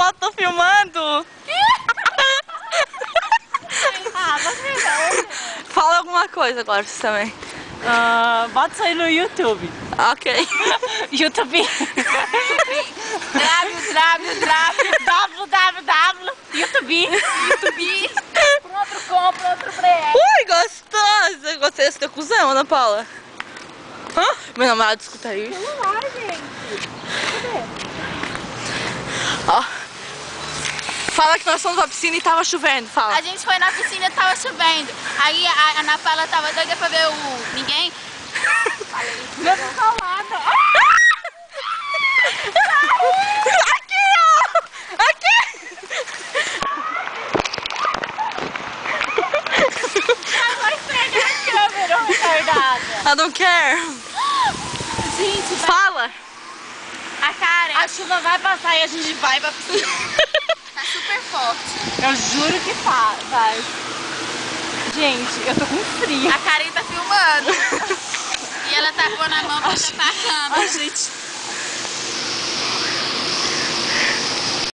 foto, tô filmando. Ah, você não. Fala alguma coisa agora, você também. Bota isso aí no YouTube. Ok. YouTube. YouTube. Pronto, compra outro break. Ui, gostosa. Gostei desse teu cuzão, Ana Paula. Hã? Meu namorado escuta isso. Celular, gente. Cadê? Ó. Fala que nós fomos pra piscina e tava chovendo, fala. A gente foi na piscina e tava chovendo. Aí a Ana Paula tava doida pra ver o ninguém. Meu salado. Aqui, ó! Aqui! Vai pegar a câmera, retardada. I don't care. Gente, Fala. a Karen A chuva vai passar e a gente vai pra piscina. tá super forte. Eu juro que vai. Gente, eu tô com frio. A Karen tá filmando. E ela tá pondo a mão pra tapar a câmera. Ai, gente.